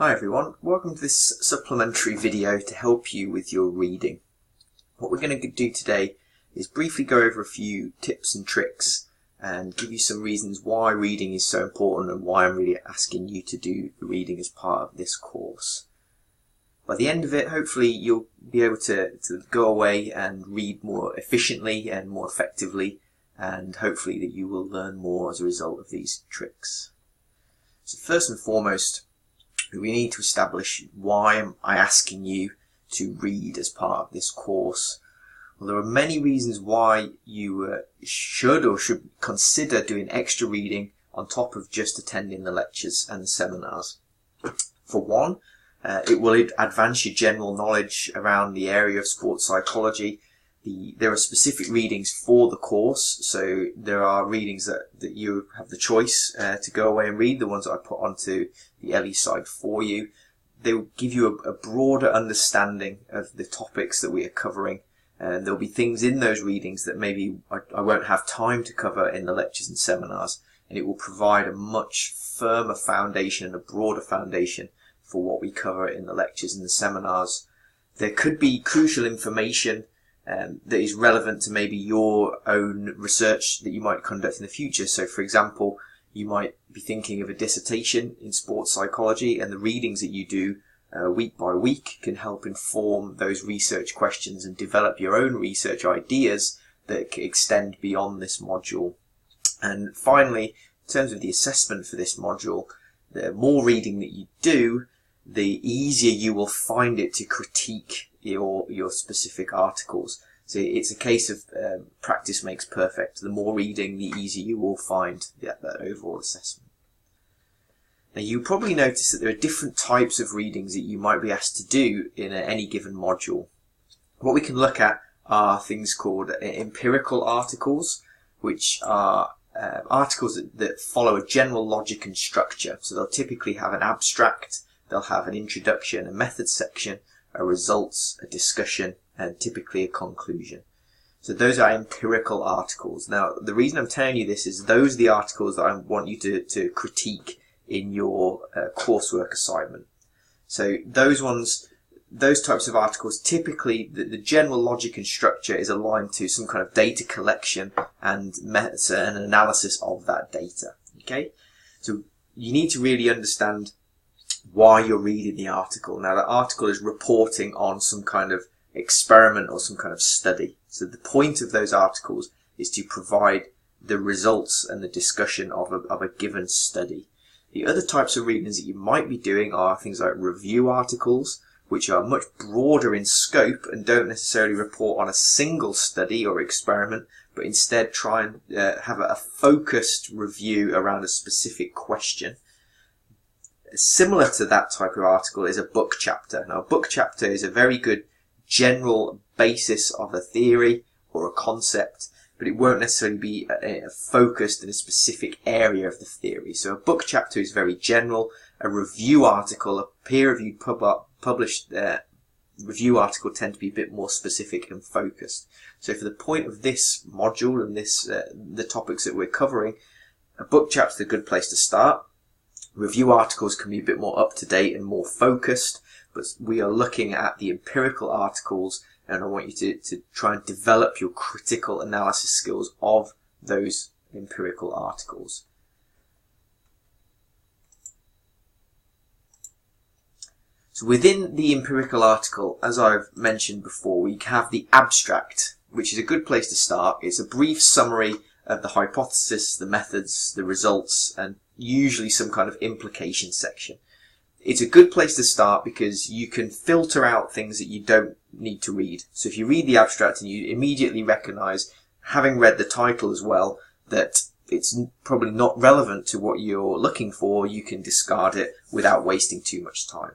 Hi everyone, welcome to this supplementary video to help you with your reading. What we're going to do today is briefly go over a few tips and tricks and give you some reasons why reading is so important and why I'm really asking you to do the reading as part of this course. By the end of it, hopefully you'll be able to go away and read more efficiently and more effectively, and hopefully that you will learn more as a result of these tricks. So first and foremost, we need to establish why am I asking you to read as part of this course. Well, there are many reasons why you should consider doing extra reading on top of just attending the lectures and the seminars. For one, it will advance your general knowledge around the area of sports psychology. There are specific readings for the course, so there are readings that you have the choice to go away and read, the ones that I put onto the LE site for you. They will give you a broader understanding of the topics that we are covering, and there'll be things in those readings that maybe I won't have time to cover in the lectures and seminars, and it will provide a much firmer foundation and a broader foundation for what we cover in the lectures and the seminars. There could be crucial information that is relevant to maybe your own research that you might conduct in the future. So for example, you might be thinking of a dissertation in sports psychology, and the readings that you do week by week can help inform those research questions and develop your own research ideas that extend beyond this module. And finally, in terms of the assessment for this module, the more reading that you do, the easier you will find it to critique your specific articles. So it's a case of practice makes perfect. The more reading, the easier you will find that overall assessment. Now you probably notice that there are different types of readings that you might be asked to do in any given module. What we can look at are things called empirical articles, which are articles that follow a general logic and structure. So they'll typically have an abstract, they'll have an introduction, a method section, a results, a discussion, and typically a conclusion. So those are empirical articles. Now, the reason I'm telling you this is those are the articles that I want you to critique in your coursework assignment. So those types of articles, typically the general logic and structure is aligned to some kind of data collection and methods and analysis of that data. Okay? So you need to really understand why you're reading the article. Now, the article is reporting on some kind of experiment or some kind of study. So the point of those articles is to provide the results and the discussion of a given study. The other types of readings that you might be doing are things like review articles, which are much broader in scope and don't necessarily report on a single study or experiment, but instead try and have a focused review around a specific question. Similar to that type of article is a book chapter. Now, a book chapter is a very good general basis of a theory or a concept, but it won't necessarily be focused in a specific area of the theory. So a book chapter is very general. A review article, a peer-reviewed published review article, tend to be a bit more specific and focused. So for the point of this module and the topics that we're covering, a book chapter is a good place to start. Review articles can be a bit more up-to-date and more focused, but we are looking at the empirical articles, and I want you to try and develop your critical analysis skills of those empirical articles. So within the empirical article, as I've mentioned before, we have the abstract, which is a good place to start. It's a brief summary of the hypothesis, the methods, the results, and usually some kind of implication section. It's a good place to start because you can filter out things that you don't need to read. So if you read the abstract and you immediately recognize, having read the title as well, that it's probably not relevant to what you're looking for, you can discard it without wasting too much time.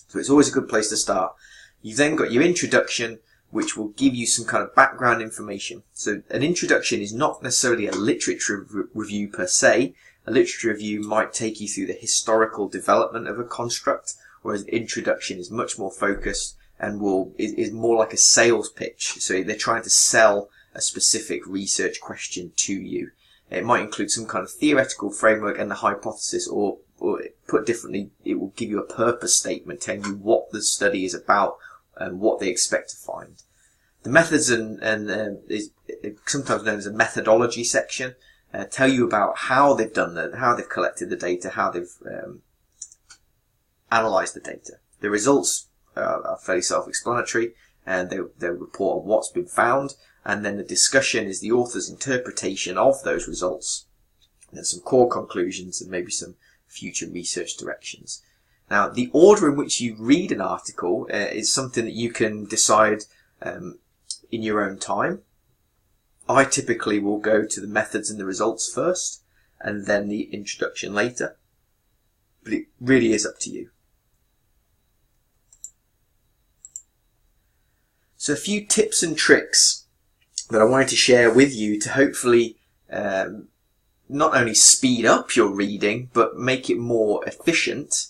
So it's always a good place to start. You've then got your introduction, which will give you some kind of background information. So an introduction is not necessarily a literature review per se. A literature review might take you through the historical development of a construct, whereas an introduction is much more focused and is more like a sales pitch. So they're trying to sell a specific research question to you. It might include some kind of theoretical framework and the hypothesis, or or put differently, it will give you a purpose statement telling you what the study is about and what they expect to find. The methods is sometimes known as a methodology section, tell you about how they've done that, how they've collected the data, how they've analysed the data. The results are fairly self-explanatory, and they report on what's been found, and then the discussion is the author's interpretation of those results, and then some core conclusions and maybe some future research directions. Now, the order in which you read an article is something that you can decide in your own time. I typically will go to the methods and the results first, and then the introduction later, but it really is up to you. So a few tips and tricks that I wanted to share with you to hopefully not only speed up your reading, but make it more efficient.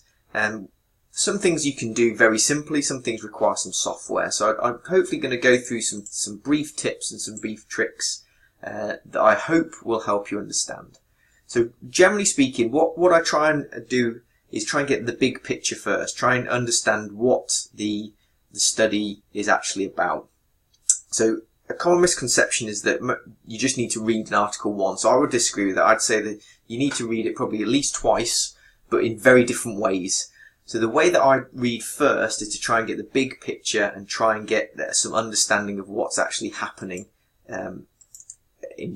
Some things you can do very simply, some things require some software. So I'm hopefully going to go through some brief tips and some brief tricks that I hope will help you understand. So generally speaking, what I try and do is try and get the big picture first, try and understand what the study is actually about. So a common misconception is that you just need to read an article once. I would disagree with that. I'd say that you need to read it probably at least twice, but in very different ways. So the way that I read first is to try and get the big picture and try and get some understanding of what's actually happening in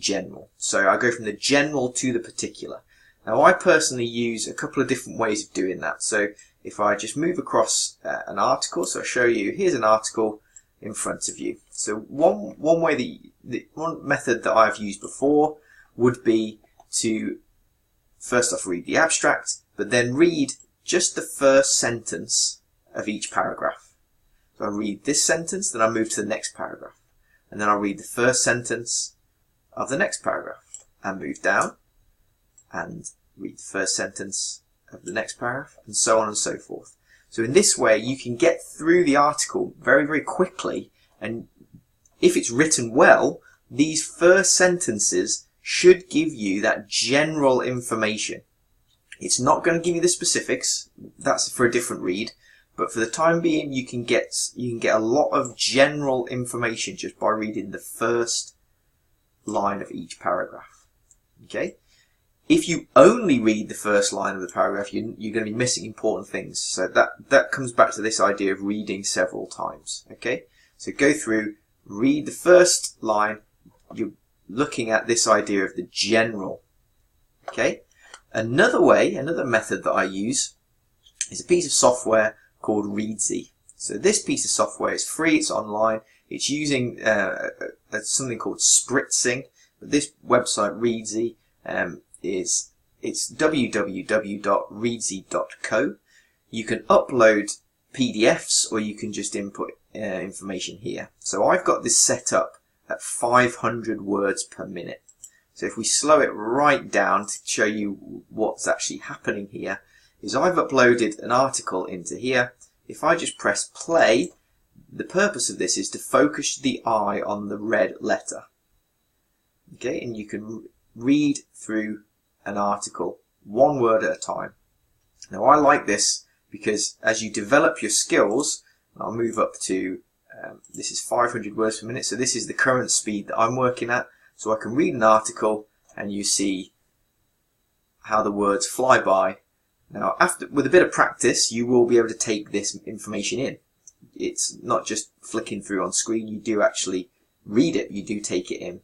general. So I go from the general to the particular. Now I personally use a couple of different ways of doing that. So if I just move across an article, so I'll show you, here's an article in front of you. So one method that I've used before would be to first off read the abstract, but then read just the first sentence of each paragraph. So I read this sentence, then I move to the next paragraph, and then I'll read the first sentence of the next paragraph, and move down and read the first sentence of the next paragraph, and so on and so forth. So in this way you can get through the article very, very quickly, and if it's written well, these first sentences should give you that general information. It's not going to give you the specifics, that's for a different read, but for the time being you can get a lot of general information just by reading the first line of each paragraph. Okay? If you only read the first line of the paragraph, you're going to be missing important things. So that comes back to this idea of reading several times. Okay? So go through, read the first line, you're looking at this idea of the general. Okay? Another method that I use is a piece of software called Readsy. So this piece of software is free, it's online, it's using something called spritzing. But this website, Readsy, it's www.readsy.co. You can upload PDFs or you can just input information here. So I've got this set up at 500 words per minute. So if we slow it right down to show you what's actually happening here, is I've uploaded an article into here. If I just press play, the purpose of this is to focus the eye on the red letter. Okay, and you can read through an article one word at a time. Now I like this because as you develop your skills, I'll move up to, this is 500 words per minute, so this is the current speed that I'm working at. So I can read an article and you see how the words fly by. Now, with a bit of practice, you will be able to take this information in. It's not just flicking through on screen, you do actually read it, you do take it in.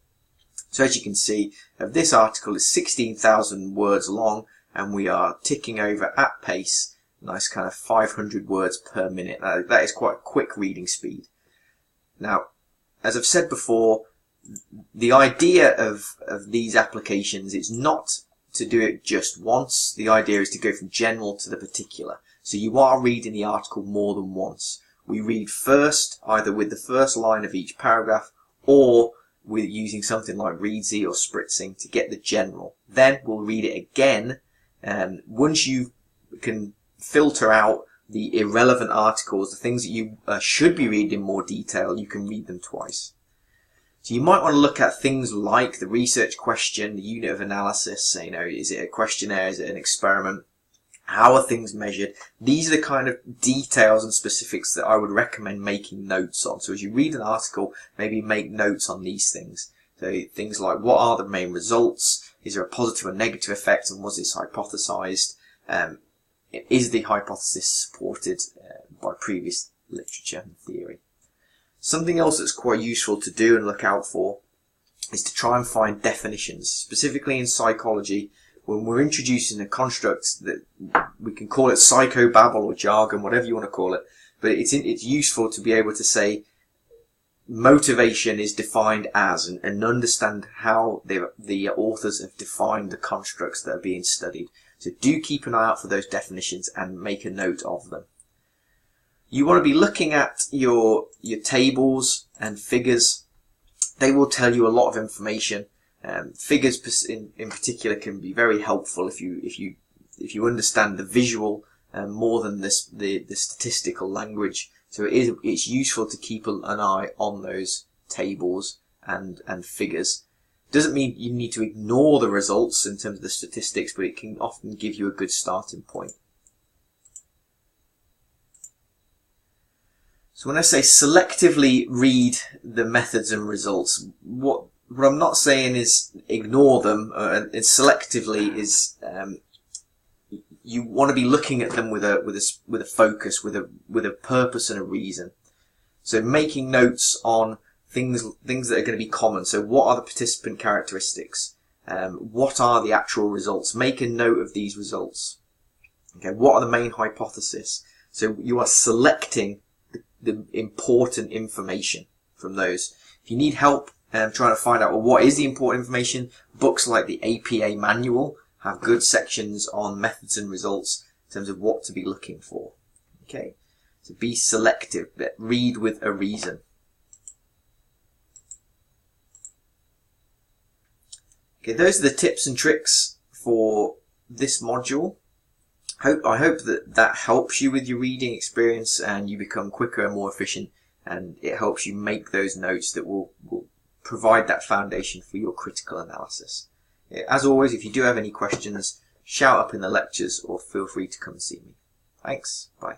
So as you can see, this article is 16,000 words long and we are ticking over at pace, nice kind of 500 words per minute. That is quite a quick reading speed. Now, as I've said before, the idea of these applications is not to do it just once. The idea is to go from general to the particular. So you are reading the article more than once. We read first, either with the first line of each paragraph, or with using something like Readsy or Spritzing to get the general. Then we'll read it again, and once you can filter out the irrelevant articles, the things that you should be reading in more detail, you can read them twice. So you might want to look at things like the research question, the unit of analysis, is it a questionnaire, is it an experiment? How are things measured? These are the kind of details and specifics that I would recommend making notes on. So as you read an article, maybe make notes on these things. So things like, what are the main results? Is there a positive or negative effect, and was this hypothesized? Is the hypothesis supported by previous literature and theory? Something else that's quite useful to do and look out for is to try and find definitions, specifically in psychology. When we're introducing a construct, that we can call it psychobabble or jargon, whatever you want to call it, but it's useful to be able to say motivation is defined as, and understand how the authors have defined the constructs that are being studied. So do keep an eye out for those definitions and make a note of them. You want to be looking at your tables and figures. They will tell you a lot of information. Figures in particular can be very helpful if you understand the visual more than the statistical language. So it's useful to keep an eye on those tables and figures. Doesn't mean you need to ignore the results in terms of the statistics, but it can often give you a good starting point. So when I say selectively read the methods and results, what I'm not saying is ignore them. Selectively is you want to be looking at them with a focus, with a purpose and a reason. So making notes on things that are going to be common. So what are the participant characteristics? What are the actual results? Make a note of these results. Okay, what are the main hypotheses? So you are selecting the important information from those. If you need help trying to find out, well, what is the important information, books like the APA manual have good sections on methods and results in terms of what to be looking for. Okay, so be selective, but read with a reason. Okay, those are the tips and tricks for this module. I hope that helps you with your reading experience and you become quicker and more efficient, and it helps you make those notes that will provide that foundation for your critical analysis. As always, if you do have any questions, shout up in the lectures or feel free to come and see me. Thanks. Bye.